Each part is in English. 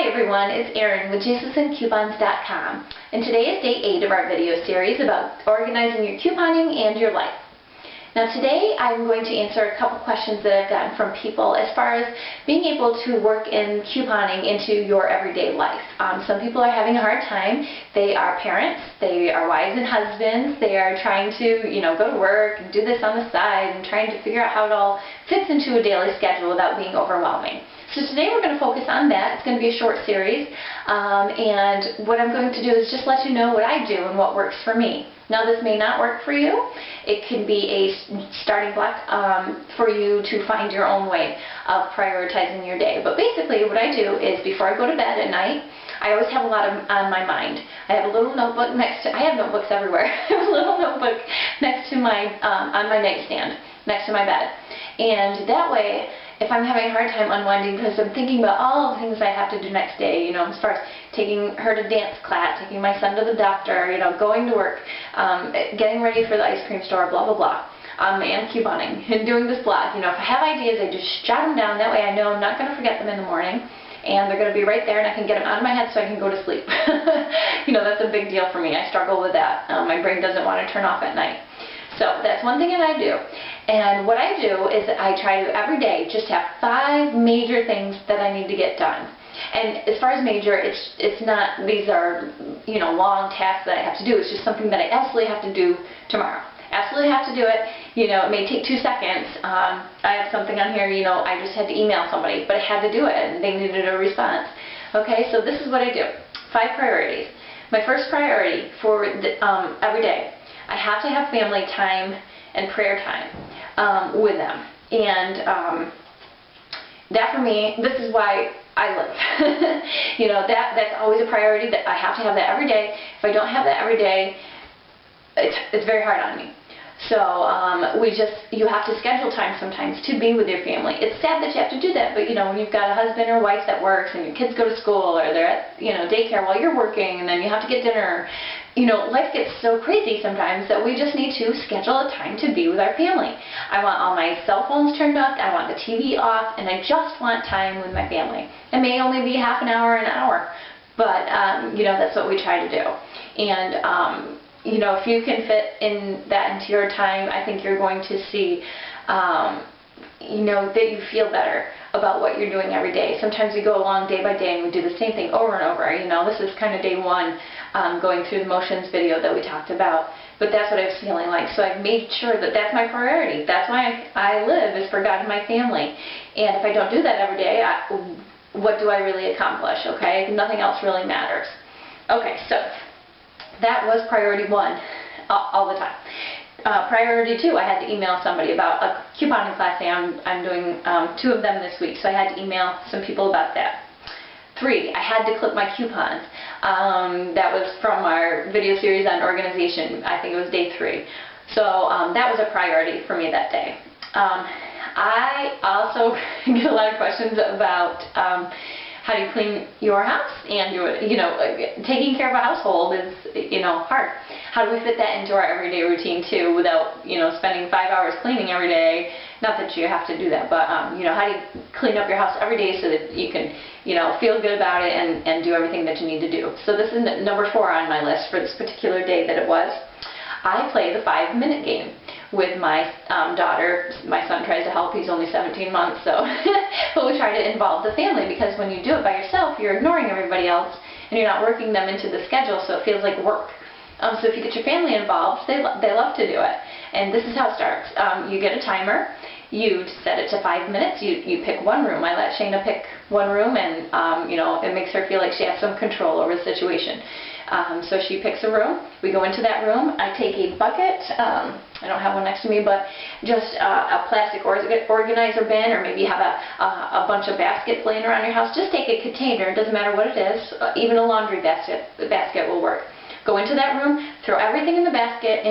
Hi everyone, it's Erin with JesusandCoupons.com, and today is day 8 of our video series about organizing your couponing and your life. Now today I'm going to answer a couple questions that I've gotten from people as far as being able to work in couponing into your everyday life. Some people are having a hard time. They are parents, they are wives and husbands, they are trying to, go to work and do this on the side and trying to figure out how it all fits into a daily schedule without being overwhelming. So today we're going to focus on that. It's going to be a short series, and what I'm going to do is just let you know what I do and what works for me. Now this may not work for you. It can be a starting block for you to find your own way of prioritizing your day. But basically what I do is before I go to bed at night, I always have a lot on my mind. I have a little notebook I have notebooks everywhere. I have a little notebook next to my, on my nightstand, next to my bed. And that way, if I'm having a hard time unwinding because I'm thinking about all the things I have to do next day, as far as taking her to dance class, taking my son to the doctor, going to work, getting ready for the ice cream store, blah, blah, blah, and couponing, and doing this blog. If I have ideas, I just jot them down. That way I know I'm not going to forget them in the morning, and they're going to be right there, and I can get them out of my head so I can go to sleep. That's a big deal for me. I struggle with that. My brain doesn't want to turn off at night. So that's one thing that I do. And what I do is I try to every day just have 5 major things that I need to get done. And as far as major, it's not, these are, long tasks that I have to do. It's just something that I absolutely have to do tomorrow. Absolutely have to do it. It may take 2 seconds. I have something on here, I just had to email somebody, but I had to do it and they needed a response. Okay, so this is what I do. 5 priorities. My first priority for every day, I have to have family time and prayer time with them. And that for me, this is why I live. That's always a priority. That I have to have that every day. If I don't have that every day, it's very hard on me. So you have to schedule time sometimes to be with your family. It's sad that you have to do that, but when you've got a husband or wife that works and your kids go to school or they're at daycare while you're working and then you have to get dinner, life gets so crazy sometimes that we just need to schedule a time to be with our family. I want all my cell phones turned off, I want the TV off, and I just want time with my family. It may only be half an hour, but that's what we try to do. And if you can fit that into your time, I think you're going to see, that you feel better about what you're doing every day. Sometimes we go along day by day and we do the same thing over and over. This is kind of day 1, going through the motions video that we talked about. But that's what I was feeling like. So I've made sure that that's my priority. That's why I live, is for God and my family. And if I don't do that every day, what do I really accomplish? Okay, nothing else really matters. Okay, so that was priority 1 all the time. Priority 2, I had to email somebody about a couponing class. I'm doing 2 of them this week, so I had to email some people about that. 3, I had to clip my coupons. That was from our video series on organization. I think it was day 3. So that was a priority for me that day. I also get a lot of questions about how do you clean your house, and taking care of a household is hard. How do we fit that into our everyday routine too without spending 5 hours cleaning every day? Not that you have to do that, but how do you clean up your house every day so that you can feel good about it and do everything that you need to do? So this is number 4 on my list for this particular day that it was. I play the 5-minute game with my daughter. My son tries to help. He's only 17 months, so but we try to involve the family, because when you do it by yourself, you're ignoring everybody else and you're not working them into the schedule, so it feels like work. So if you get your family involved, they love to do it. And this is how it starts. You get a timer. You set it to 5 minutes. You pick one room. I let Shayna pick one room, and it makes her feel like she has some control over the situation. So she picks a room. We go into that room. I take a bucket. I don't have one next to me, but just a plastic organizer bin, or maybe you have a bunch of baskets laying around your house. Just take a container. It doesn't matter what it is. Even a laundry basket will work. Go into that room. Throw everything in the basket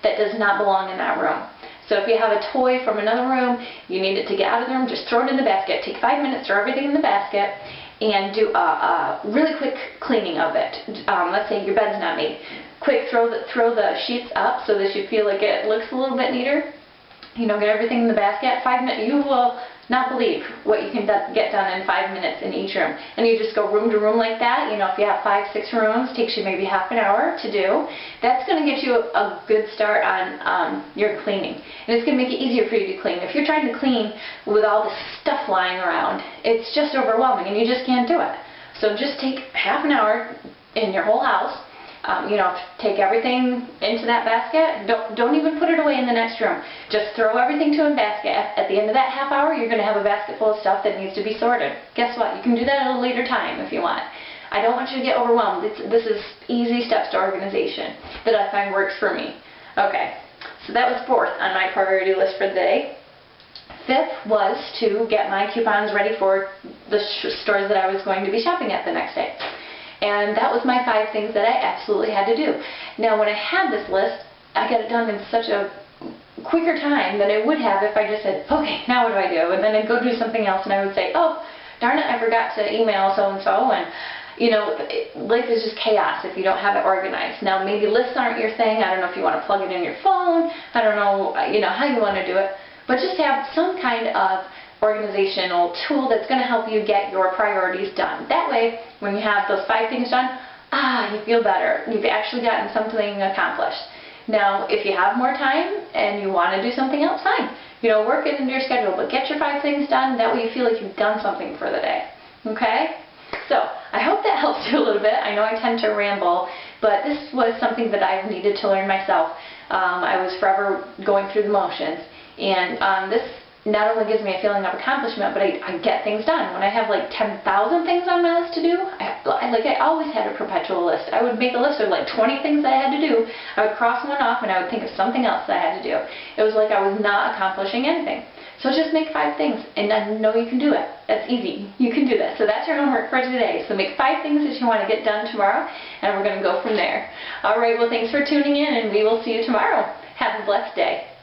that does not belong in that room. So if you have a toy from another room, you need it to get out of the room, just throw it in the basket. Take 5 minutes, throw everything in the basket, and do a really quick cleaning of it. Let's say your bed's not made. Quick, throw the sheets up so that you feel like it looks a little bit neater. Get everything in the basket. 5 minutes, you will not believe what you can get done in 5 minutes in each room. And you just go room to room like that. You know, if you have 5, 6 rooms, it takes you maybe half an hour to do. That's going to get you a good start on your cleaning. And it's going to make it easier for you to clean. If you're trying to clean with all this stuff lying around, it's just overwhelming and you just can't do it. So just take half an hour in your whole house. You know, take everything into that basket. Don't even put it away in the next room. Just throw everything to a basket. At the end of that half hour, you're going to have a basket full of stuff that needs to be sorted. Guess what? You can do that at a later time if you want. I don't want you to get overwhelmed. This is easy steps to organization that I find works for me. Okay, so that was 4th on my priority list for the day. 5th was to get my coupons ready for the stores that I was going to be shopping at the next day. And that was my 5 things that I absolutely had to do. Now when I had this list, I got it done in such a quicker time than I would have if I just said, okay, now what do I do? And then I'd go do something else and I would say, oh, darn it, I forgot to email so-and-so. And, you know, life is just chaos if you don't have it organized. Now maybe lists aren't your thing. I don't know if you want to plug it in your phone. I don't know, you know, how you want to do it. But just have some kind of organizational tool that's going to help you get your priorities done. That way, when you have those 5 things done, you feel better. You've actually gotten something accomplished. Now, if you have more time and you want to do something else, fine. You know, work it into your schedule, but get your 5 things done. That way you feel like you've done something for the day. Okay? So, I hope that helps you a little bit. I know I tend to ramble, but this was something that I've needed to learn myself. I was forever going through the motions. And this not only gives me a feeling of accomplishment, but I get things done. When I have like 10,000 things on my list to do, I always had a perpetual list. I would make a list of like 20 things that I had to do. I would cross one off and I would think of something else that I had to do. It was like I was not accomplishing anything. So just make 5 things, and I know you can do it. That's easy. You can do this. So that's your homework for today. So make 5 things that you want to get done tomorrow, and we're going to go from there. All right, well, thanks for tuning in, and we will see you tomorrow. Have a blessed day.